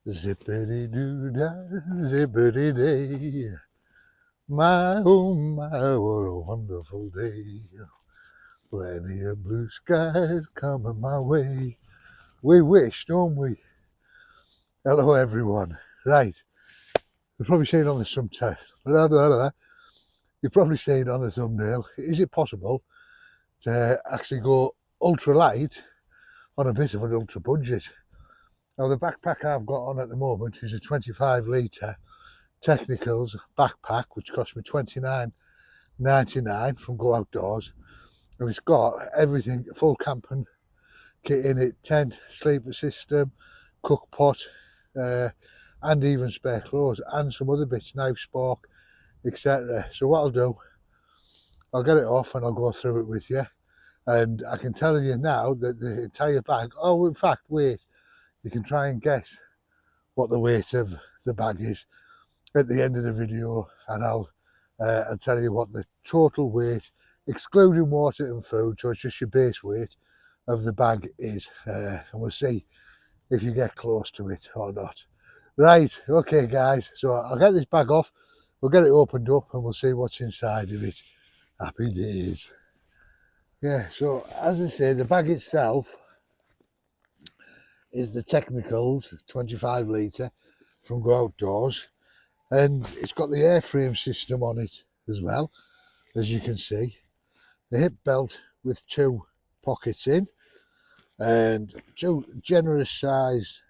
Zippity-doo-dah, zippity-day. My, oh my, what a wonderful day. Plenty of blue skies coming my way. We wish, don't we? Hello, everyone. Right. You're probably saying on the subtitle, you're probably saying on the thumbnail, is it possible to actually go ultra light on a bit of an ultra budget? Now, the backpack I've got on at the moment is a 25 litre Technicals backpack, which cost me $29.99 from Go Outdoors. And it's got everything, full camping kit in it, tent, sleeper system, cook pot, and even spare clothes, and some other bits, knife, spork, etc. So what I'll do, I'll get it off and I'll go through it with you. And I can tell you now that the entire bag, oh, in fact, wait, you can try and guess what the weight of the bag is at the end of the video, and I'll tell you what the total weight, excluding water and food, so it's just your base weight of the bag is, and we'll see if you get close to it or not. Right, okay guys, so I'll get this bag off, we'll get it opened up and we'll see what's inside of it. Happy days. Yeah, so as I say, the bag itself is the Technicals 25 litre from Go Outdoors, and it's got the airframe system on it as well, as you can see. The hip belt with 2 pockets in, and 2 generous sized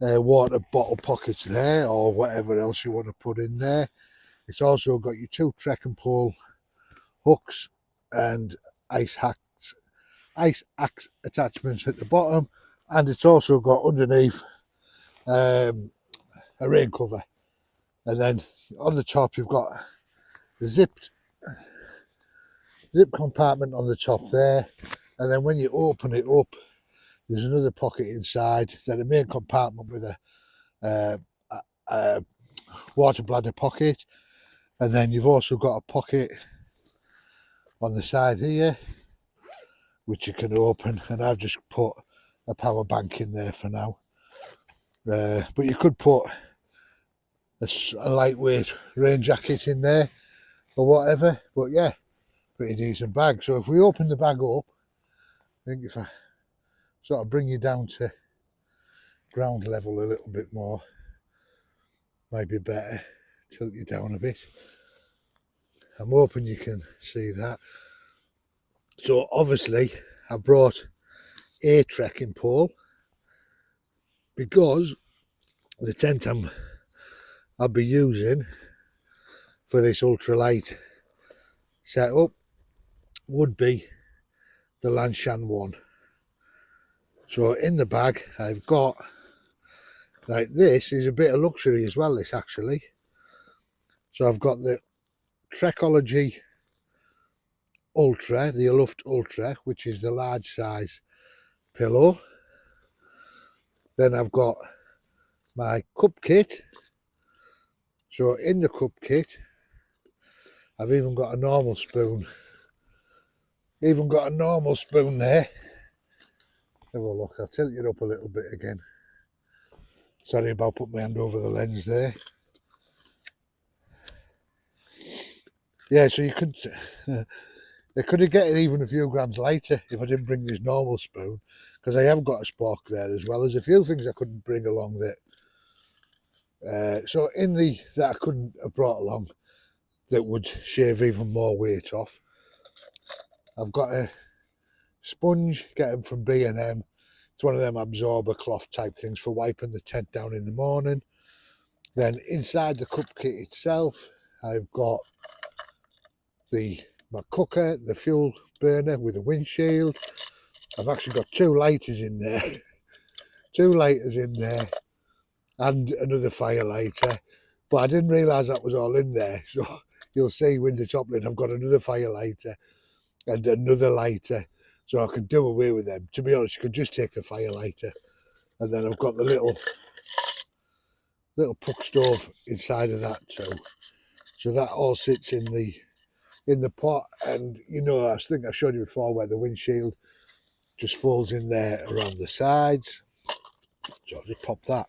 water bottle pockets there, or whatever else you want to put in there. It's also got your 2 trekking pole hooks and ice axe attachments at the bottom, and it's also got underneath a rain cover. And then on the top you've got the zip compartment on the top there, and then when you open it up there's another pocket inside, then a main compartment with a water bladder pocket, and then you've also got a pocket on the side here which you can open, and I've just put a power bank in there for now, but you could put a lightweight rain jacket in there or whatever. But yeah, pretty decent bag. So if we open the bag up, I think if I sort of bring you down to ground level a little bit more, might be better, tilt you down a bit. I'm hoping you can see that. So obviously I brought a trekking pole because the tent I'll be using for this ultralight setup would be the Lanshan one. So in the bag I've got, like, this is a bit of luxury as well, this actually. So I've got the Trekology Ultra, the Luft Ultra, which is the large size pillow. Then I've got my cup kit. So in the cup kit I've even got a normal spoon. There. Have a look, I'll tilt it up a little bit again. Sorry about putting my hand over the lens there. Yeah, so you could, I could have get it even a few grams lighter if I didn't bring this normal spoon, because I have got a spork there as well. There's a few things I couldn't bring along that, so in that I couldn't have brought along that would shave even more weight off. I've got a sponge, get them from B&M. It's one of them absorber cloth type things for wiping the tent down in the morning. Then inside the cup kit itself, I've got my cooker, the fuel burner with a windshield. I've actually got 2 lighters in there. 2 lighters in there and another fire lighter. But I didn't realise that was all in there. So you'll see when the top lid, I've got another fire lighter and another lighter. So I could do away with them. To be honest, you could just take the fire lighter. And then I've got the little puck stove inside of that too. So that all sits in the pot. And you know, I think I showed you before where the windshield just folds in there around the sides. So I'll just pop that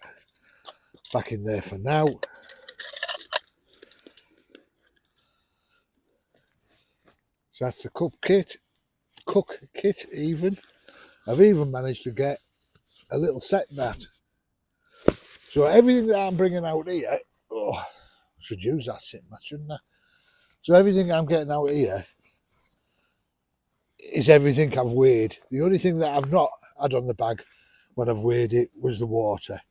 back in there for now. So that's the cook kit even. I've even managed to get a little set mat. So everything that I'm bringing out here, I should use that sit mat, shouldn't I? So everything I'm getting out here is everything I've weighed. The only thing that I've not had on the bag when I've weighed it was the water.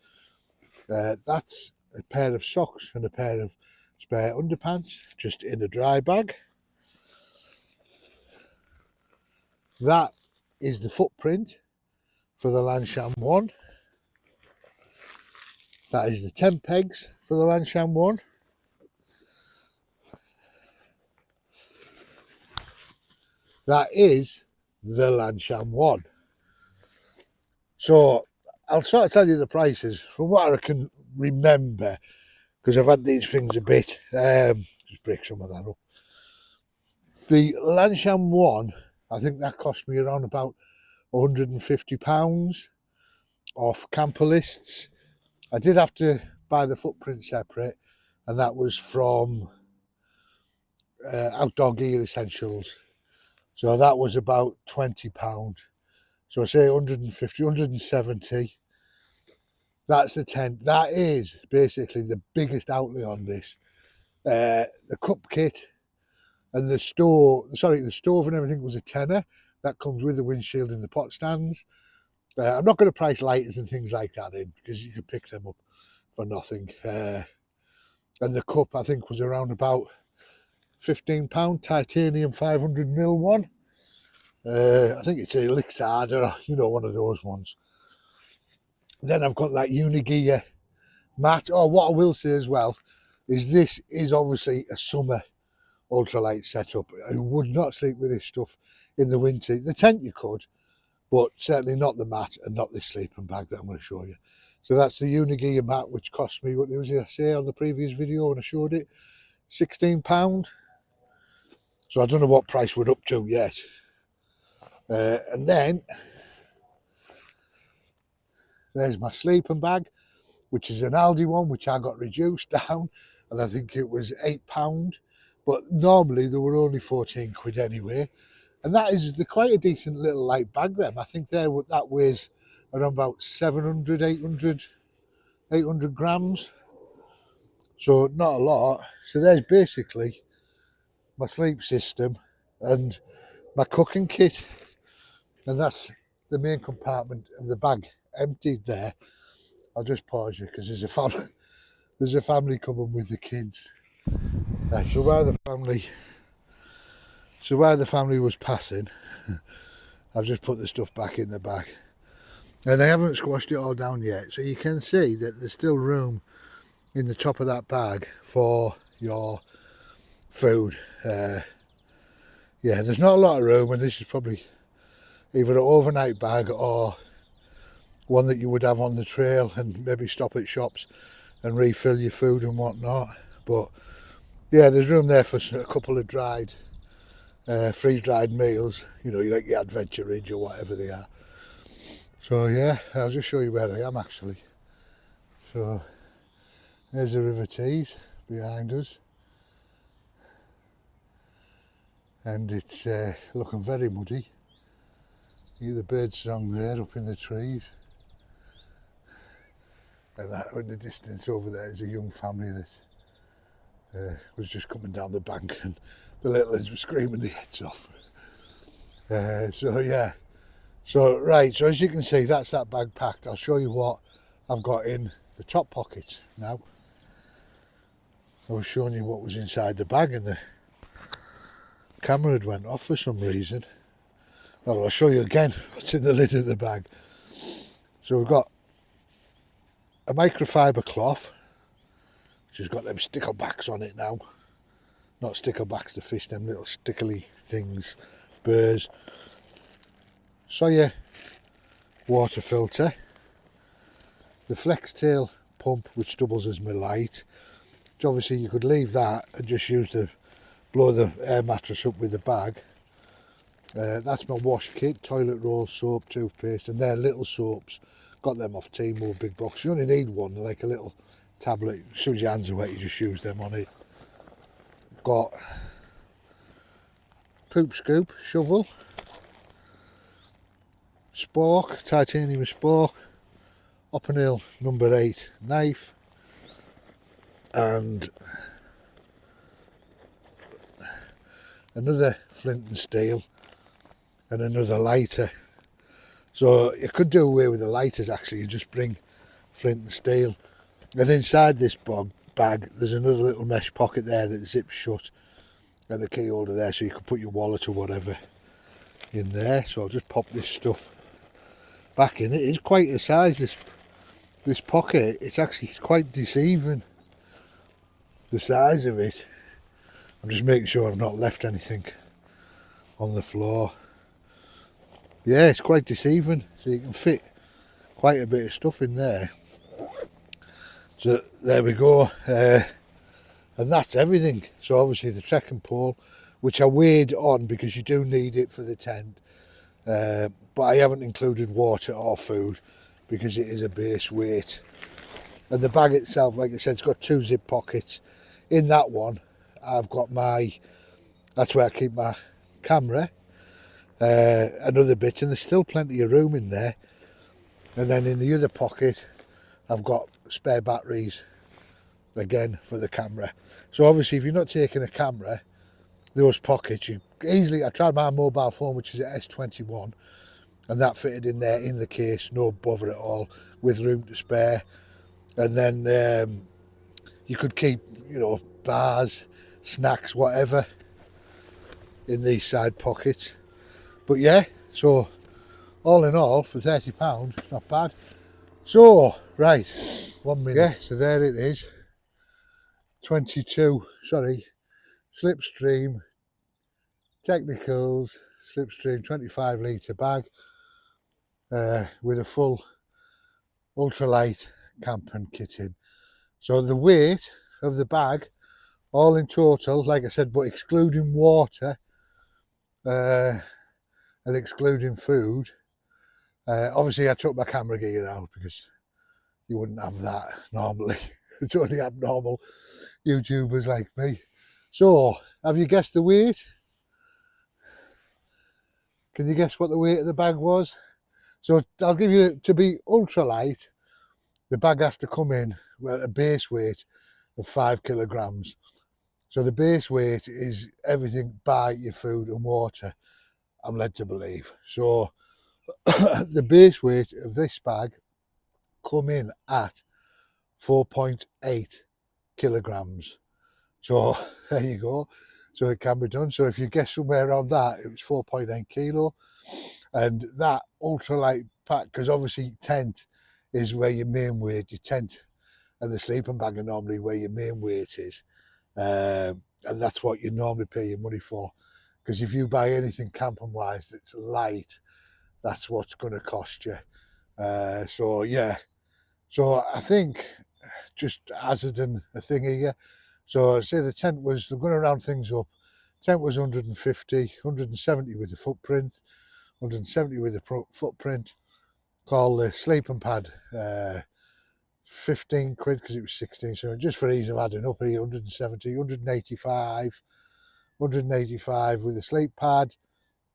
That's a pair of socks and a pair of spare underpants, just in a dry bag. That is the footprint for the Lansham 1. That is the 10 pegs for the Lansham 1. That is the Lansham 1. So I'll sort of tell you the prices from what I can remember, because I've had these things a bit. Just break some of that up. The Lansham 1, I think that cost me around about £150 off Camper Lists. I did have to buy the footprint separate, and that was from Outdoor Gear Essentials. So that was about £20. So I say 150, 170. That's the tent. That is basically the biggest outlay on this. The cup kit and the stove and everything was a tenner. That comes with the windshield and the pot stands. I'm not going to price lighters and things like that in, because you can pick them up for nothing. And the cup, I think, was around about £15, titanium 500ml one. I think it's a Lixard, or one of those ones. Then I've got that Unigear mat. What I will say as well is this is obviously a summer ultralight setup. I would not sleep with this stuff in the winter. The tent you could, but certainly not the mat and not this sleeping bag that I'm going to show you. So that's the Unigear mat, which cost me, what did I say on the previous video when I showed it? £16. So I don't know what price we're up to yet. And then there's my sleeping bag, which is an Aldi one, which I got reduced down, and I think it was £8. But normally they were only 14 quid anyway. And that is quite a decent little light bag then. I think that weighs around about 700, 800 grams. So not a lot. So there's basically my sleep system and my cooking kit. And that's the main compartment of the bag emptied there. I'll just pause you because there's a family coming with the kids. Right, so while the family was passing, I've just put the stuff back in the bag. And I haven't squashed it all down yet. So you can see that there's still room in the top of that bag for your food. Yeah, there's not a lot of room, and this is probably either an overnight bag or one that you would have on the trail and maybe stop at shops and refill your food and whatnot. But yeah, there's room there for a couple of freeze-dried meals, like your Adventure Ridge or whatever they are. So yeah, I'll just show you where I am actually. So there's the River Tees behind us, and it's looking very muddy. You hear the bird song there up in the trees, and in the distance over there is a young family that was just coming down the bank, and the little ones were screaming their heads off. So yeah, so as you can see, that's that bag packed. I'll show you what I've got in the top pockets now. I was showing you what was inside the bag and the camera had went off for some reason. Well, I'll show you again what's in the lid of the bag. So we've got a microfiber cloth, which has got them sticklebacks on it now. Not sticklebacks to fish, them little stickly things, burrs. Sawyer water filter. The flex tail pump, which doubles as my light. Which obviously you could leave that and just blow the air mattress up with the bag. That's my wash kit, toilet roll, soap, toothpaste, and they're little soaps. Got them off Temu, big box. You only need one, like a little tablet. As soon as your hands are wet, you just use them on it. Got poop scoop, shovel, spork, titanium spork, Oppenhill number 8 knife, and another flint and steel, and another lighter. So you could do away with the lighters actually, you just bring flint and steel. And inside this bag there's another little mesh pocket there that zips shut, and a key holder there, so you can put your wallet or whatever in there. So I'll just pop this stuff back in. It is quite a size, this pocket. It's quite deceiving, the size of it. I'm just making sure I've not left anything on the floor. Yeah, it's quite deceiving. So you can fit quite a bit of stuff in there. So there we go. And that's everything. So obviously the trekking pole, which I weighed on because you do need it for the tent. But I haven't included water or food because it is a base weight. And the bag itself, like I said, it's got 2 zip pockets. In that one, I've got that's where I keep my camera, and other bits, and there's still plenty of room in there. And then in the other pocket, I've got spare batteries, again, for the camera. So obviously, if you're not taking a camera, those pockets, I tried my mobile phone, which is an S21, and that fitted in there in the case, no bother at all, with room to spare. And then you could keep, bars, snacks, whatever, in these side pockets. But yeah, so all in all, for £30, not bad. So, right, 1 minute. Yeah, so there it is. Slipstream, Technicals, Slipstream 25 litre bag, with a full ultralight camping kit in. So the weight of the bag, all in total, like I said, but excluding water and excluding food. Obviously, I took my camera gear out because you wouldn't have that normally. It's only abnormal YouTubers like me. So, have you guessed the weight? Can you guess what the weight of the bag was? So I'll give you, to be ultralight, the bag has to come in with a base weight of 5 kilograms. So the base weight is everything by your food and water, I'm led to believe. So the base weight of this bag come in at 4.8 kilograms. So there you go. So it can be done. So if you guess somewhere around that, it was 4.8 kilo. And that ultralight pack, because obviously tent is where your main weight, your tent and the sleeping bag are normally where your main weight is. And that's what you normally pay your money for. Because if you buy anything camping wise that's light, that's what's going to cost you. So yeah, so I think just hazarding a thing here. So I'd say the tent was, I'm going to round things up, tent was 150, 170 with the footprint, 170 with the footprint. Call the sleeping pad 15 quid because it was 16, so just for ease of adding up here, 170, 185 with the sleep pad.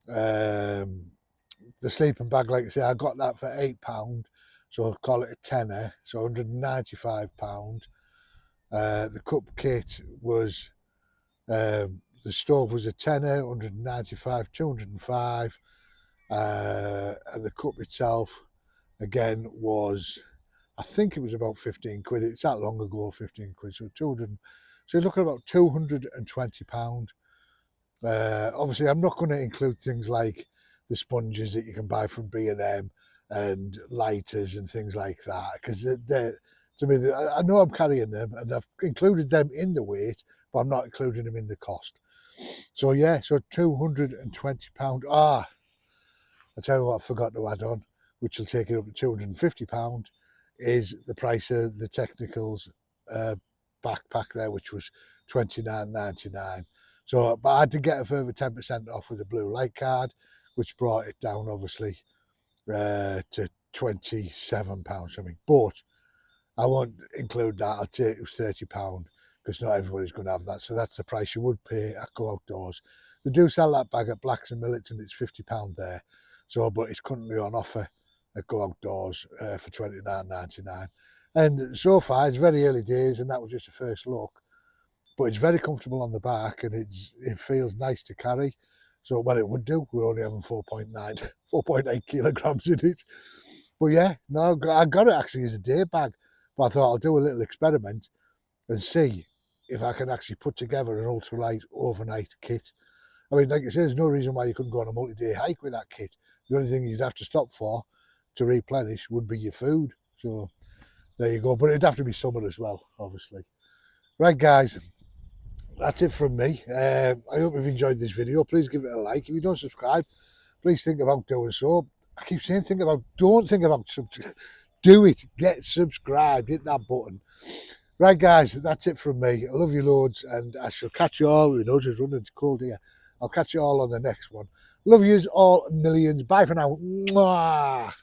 The sleeping bag, like I say, I got that for £8, so I'll call it a tenner, so £195. The cup kit was, the stove was a tenner, 195, 205, and the cup itself, again, was, I think it was about 15 quid. It's that long ago, 15 quid, so 200. So you're looking at about £220. Obviously, I'm not going to include things like the sponges that you can buy from B&M and lighters and things like that, because they're, to me, I know I'm carrying them and I've included them in the weight, but I'm not including them in the cost. So yeah, so £220. I tell you what I forgot to add on, which will take it up to £250, is the price of the Technicals backpack there, which was $29.99. So, but I had to get a further 10% off with a blue light card, which brought it down, obviously, to £27 something. But I won't include that. I'll take it was £30 because not everybody's going to have that. So that's the price you would pay at Go Outdoors. They do sell that bag at Blacks and Millets, and it's £50 there. So, but it's currently on offer at Go Outdoors for £29.99. And so far, it's very early days, and that was just a first look. But it's very comfortable on the back, and it feels nice to carry. So, well, it would do. We're only having 4.8 kilograms in it. But yeah, no, I got it actually as a day bag. But I thought I'll do a little experiment and see if I can actually put together an ultralight overnight kit. I mean, like I say, there's no reason why you couldn't go on a multi-day hike with that kit. The only thing you'd have to stop for to replenish would be your food. So there you go. But it'd have to be summer as well, obviously. Right, guys, that's it from me. I hope you've enjoyed this video. Please give it a like. If you don't subscribe, please think about doing so. I keep saying don't think about do it. Get subscribed. Hit that button. Right, guys, that's it from me. I love you loads, and I shall catch you all. Who knows, it's running, it's cold here. I'll catch you all on the next one. Love yous all millions. Bye for now. Mwah.